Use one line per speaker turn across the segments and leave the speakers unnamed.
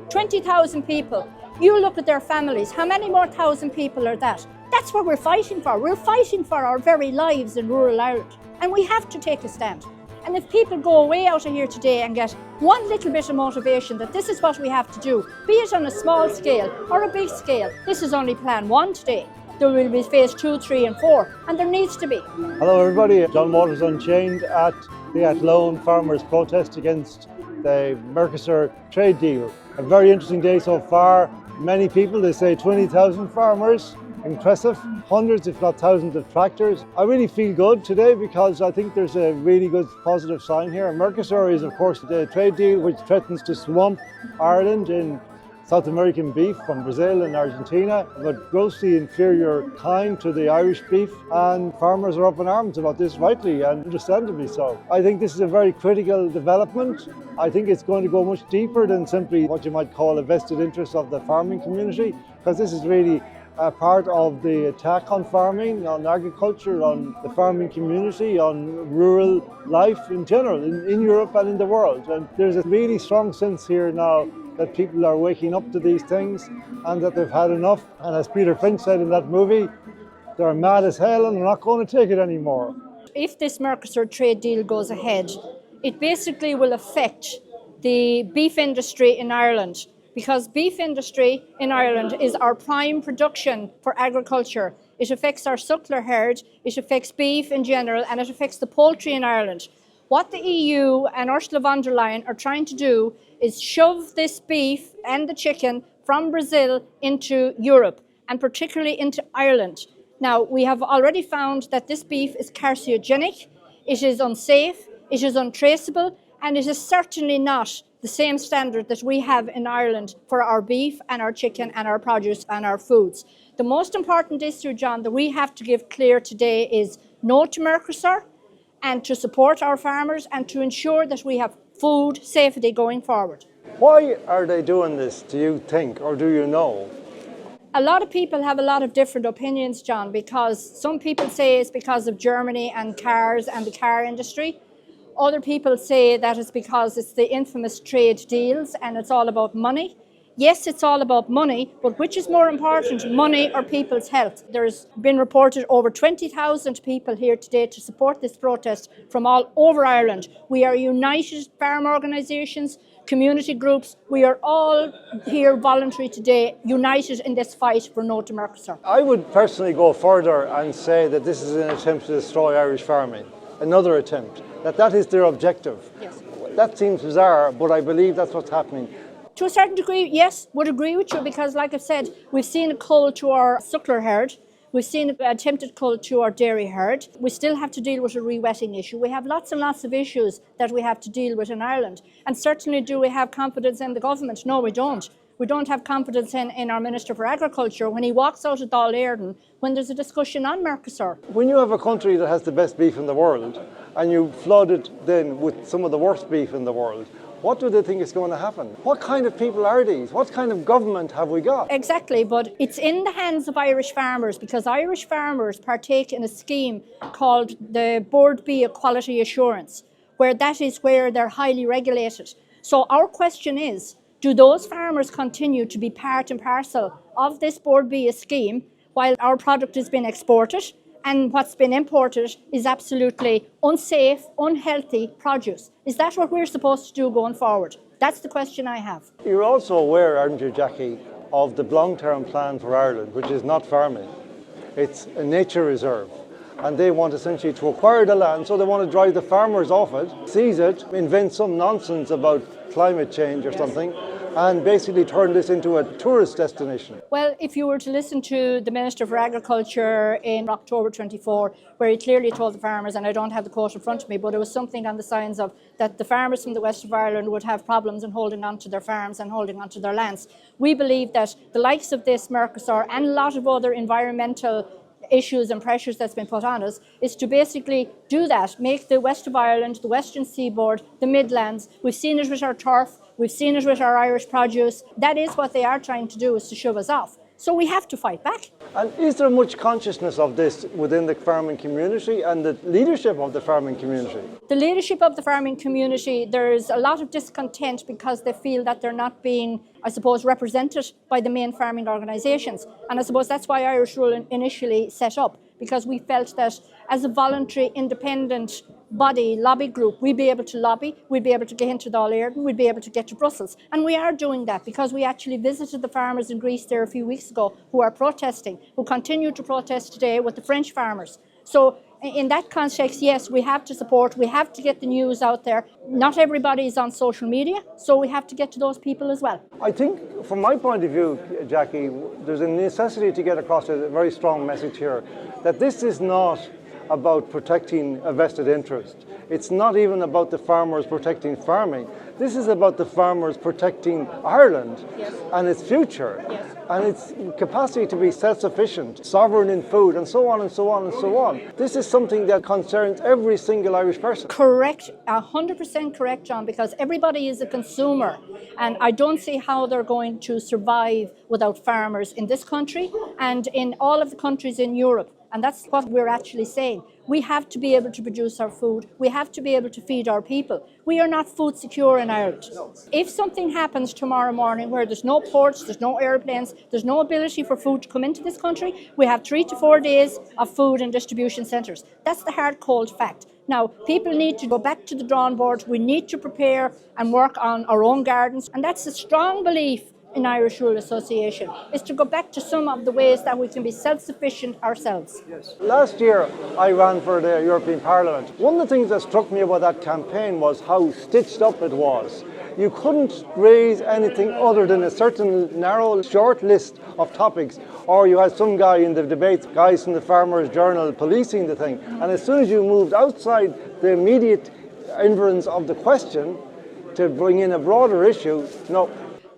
20,000 people. You look at their families, how many more thousand people are that? That's what we're fighting for. We're fighting for our very lives in rural Ireland. And we have to take a stand. And if people go away out of here today and get one little bit of motivation that this is what we have to do, be it on a small scale or a big scale, this is only plan 1 today. There will be phase 2, 3 and 4, and there needs to be.
Hello everybody, John Waters Unchained at the Athlone farmers' protest against the Mercosur trade deal. A very interesting day so far. Many people, they say 20,000 farmers. Impressive, hundreds if not thousands of tractors. I really feel good today because I think there's a really good positive sign here. Mercosur is of course the trade deal which threatens to swamp Ireland in South American beef from Brazil and Argentina, but grossly inferior kind to the Irish beef, and farmers are up in arms about this, rightly and understandably so. I think this is a very critical development. I think it's going to go much deeper than simply what you might call a vested interest of the farming community, because this is really a part of the attack on farming, on agriculture, on the farming community, on rural life in general, in Europe and in the world. And there's a really strong sense here now that people are waking up to these things and that they've had enough. And as Peter Finch said in that movie, they're mad as hell and they're not going to take it anymore.
If this Mercosur trade deal goes ahead, it basically will affect the beef industry in Ireland, because beef industry in Ireland is our prime production for agriculture. It affects our suckler herd, it affects beef in general, and it affects the poultry in Ireland. What the EU and Ursula von der Leyen are trying to do is shove this beef and the chicken from Brazil into Europe, and particularly into Ireland. Now, we have already found that this beef is carcinogenic, it is unsafe, it is untraceable, and it is certainly not the same standard that we have in Ireland for our beef and our chicken and our produce and our foods. The most important issue, John, that we have to give clear today is no to Mercosur, and to support our farmers and to ensure that we have food safety going forward.
Why are they doing this, do you think, or do you know?
A lot of people have a lot of different opinions, John, because some people say it's because of Germany and cars and the car industry. Other people say that it's because it's the infamous trade deals and it's all about money. Yes, it's all about money, but which is more important, money or people's health? There's been reported over 20,000 people here today to support this protest from all over Ireland. We are united farm organisations, community groups. We are all here voluntary today, united in this fight for no to Mercosur.
I would personally go further and say that this is an attempt to destroy Irish farming. Another attempt. That is their objective.
Yes.
That seems bizarre, but I believe that's what's happening.
To a certain degree, yes, would agree with you, because like I've said, we've seen a cull to our suckler herd, we've seen an attempted cull to our dairy herd. We still have to deal with a re-wetting issue. We have lots and lots of issues that we have to deal with in Ireland. And certainly, do we have confidence in the government? No, we don't. We don't have confidence in our Minister for Agriculture when he walks out of Dáil Éireann when there's a discussion on Mercosur.
When you have a country that has the best beef in the world and you flood it then with some of the worst beef in the world, what do they think is going to happen? What kind of people are these? What kind of government have we got?
Exactly, but it's in the hands of Irish farmers, because Irish farmers partake in a scheme called the Board B Quality Assurance, where they're highly regulated. So our question is, do those farmers continue to be part and parcel of this Board B scheme while our product is being exported? And what's been imported is absolutely unsafe, unhealthy produce. Is that what we're supposed to do going forward? That's the question I have.
You're also aware, aren't you, Jackie, of the long-term plan for Ireland, which is not farming. It's a nature reserve. And they want essentially to acquire the land, so they want to drive the farmers off it, seize it, invent some nonsense about climate change or something, and basically turn this into a tourist destination.
Well, if you were to listen to the Minister for Agriculture in October 24, where he clearly told the farmers, and I don't have the quote in front of me, but it was something on the signs of that the farmers from the west of Ireland would have problems in holding on to their farms and holding on to their lands. We believe that the likes of this Mercosur and a lot of other environmental issues and pressures that's been put on us is to basically do that, make the west of Ireland, the western seaboard, the Midlands. We've seen it with our turf, we've seen it with our Irish produce. That is what they are trying to do, is to shove us off. So we have to fight back.
And is there much consciousness of this within the farming community and the leadership of the farming community?
The leadership of the farming community, there's a lot of discontent because they feel that they're not being, I suppose, represented by the main farming organisations. And I suppose that's why Irish Rule initially set up, because we felt that as a voluntary, independent body, lobby group, we'd be able to lobby, we'd be able to get into Dáil Éireann, we'd be able to get to Brussels. And we are doing that because we actually visited the farmers in Greece there a few weeks ago who are protesting, who continue to protest today with the French farmers. So in that context, yes, we have to support, we have to get the news out there. Not everybody is on social media, so we have to get to those people as well.
I think, from my point of view, Jackie, there's a necessity to get across a very strong message here, that this is not about protecting a vested interest. It's not even about the farmers protecting farming. This is about the farmers protecting Ireland and its future and its capacity to be self-sufficient, sovereign in food, and so on and so on and so on. This is something that concerns every single Irish person.
Correct, 100% correct, John, because everybody is a consumer, and I don't see how they're going to survive without farmers in this country and in all of the countries in Europe. And that's what we're actually saying. We have to be able to produce our food. We have to be able to feed our people. We are not food secure in Ireland. If something happens tomorrow morning where there's no ports, there's no airplanes, there's no ability for food to come into this country, we have 3 to 4 days of food and distribution centres. That's the hard, cold fact. Now, people need to go back to the drawing board. We need to prepare and work on our own gardens. And that's a strong belief in Irish Rule Association, is to go back to some of the ways that we can be self-sufficient ourselves.
Yes. Last year I ran for the European Parliament. One of the things that struck me about that campaign was how stitched up it was. You couldn't raise anything other than a certain narrow, short list of topics, or you had some guy in the debates, guys from the Farmers' Journal, policing the thing. And as soon as you moved outside the immediate inference of the question to bring in a broader issue, no.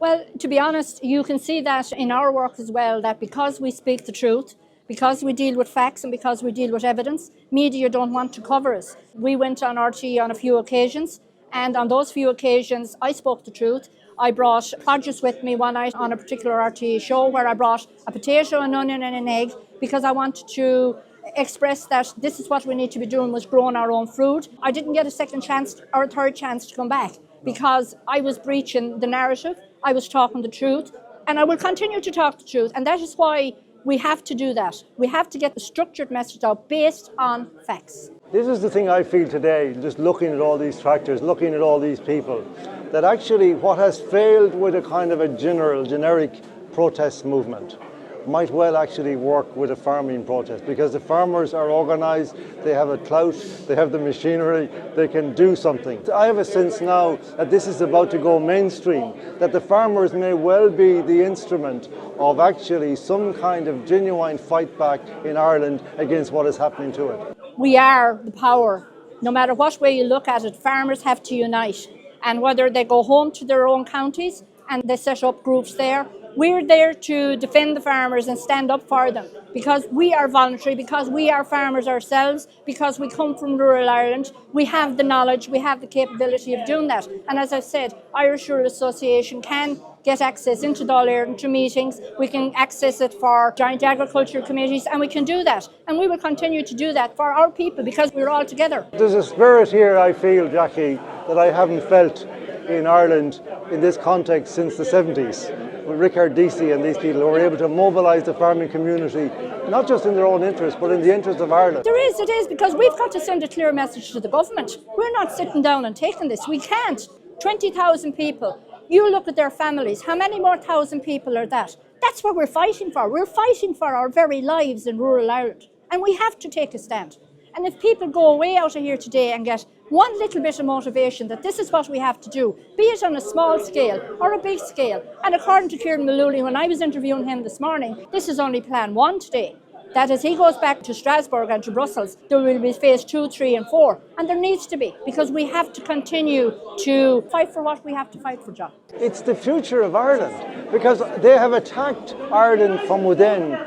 Well, to be honest, you can see that in our work as well, that because we speak the truth, because we deal with facts and because we deal with evidence, media don't want to cover us. We went on RT on a few occasions, and on those few occasions I spoke the truth. I brought produce with me one night on a particular RT show where I brought a potato, an onion and an egg, because I wanted to express that this is what we need to be doing, was growing our own food. I didn't get a second chance or a third chance to come back because I was breaching the narrative. I was talking the truth, and I will continue to talk the truth, and that is why we have to do that. We have to get the structured message out based on facts.
This is the thing I feel today, just looking at all these tractors, looking at all these people, that actually what has failed with a kind of a generic protest movement might well actually work with a farming protest, because the farmers are organised, they have a clout, they have the machinery, they can do something. I have a sense now that this is about to go mainstream, that the farmers may well be the instrument of actually some kind of genuine fight back in Ireland against what is happening to it.
We are the power. No matter what way you look at it, farmers have to unite. And whether they go home to their own counties and they set up groups there, we're there to defend the farmers and stand up for them, because we are voluntary, because we are farmers ourselves, because we come from rural Ireland. We have the knowledge, we have the capability of doing that. And as I said, Irish Rule Association can get access into Dáil Éireann to meetings. We can access it for joint agriculture committees, and we can do that. And we will continue to do that for our people, because we're all together.
There's a spirit here, I feel, Jackie, that I haven't felt in Ireland in this context since the 70s. With Rickard Deasy and these people who were able to mobilise the farming community, not just in their own interest, but in the interest of Ireland.
It is, because we've got to send a clear message to the government. We're not sitting down and taking this. We can't. 20,000 people. You look at their families. How many more thousand people are that? That's what we're fighting for. We're fighting for our very lives in rural Ireland. And we have to take a stand. And if people go away out of here today and get one little bit of motivation that this is what we have to do, be it on a small scale or a big scale. And according to Kieran Mullooly, when I was interviewing him this morning, this is only plan 1 today. That as he goes back to Strasbourg and to Brussels, there will be phase 2, 3 and 4. And there needs to be, because we have to continue to fight for what we have to fight for, John.
It's the future of Ireland, because they have attacked Ireland from within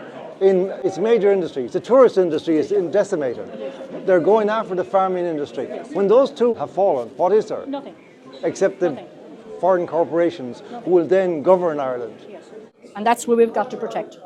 in its major industries. The tourist industry is decimated. They're going after the farming industry. When those two have fallen, what is there?
Nothing.
Except the foreign corporations who will then govern Ireland.
Yes. And that's what we've got to protect.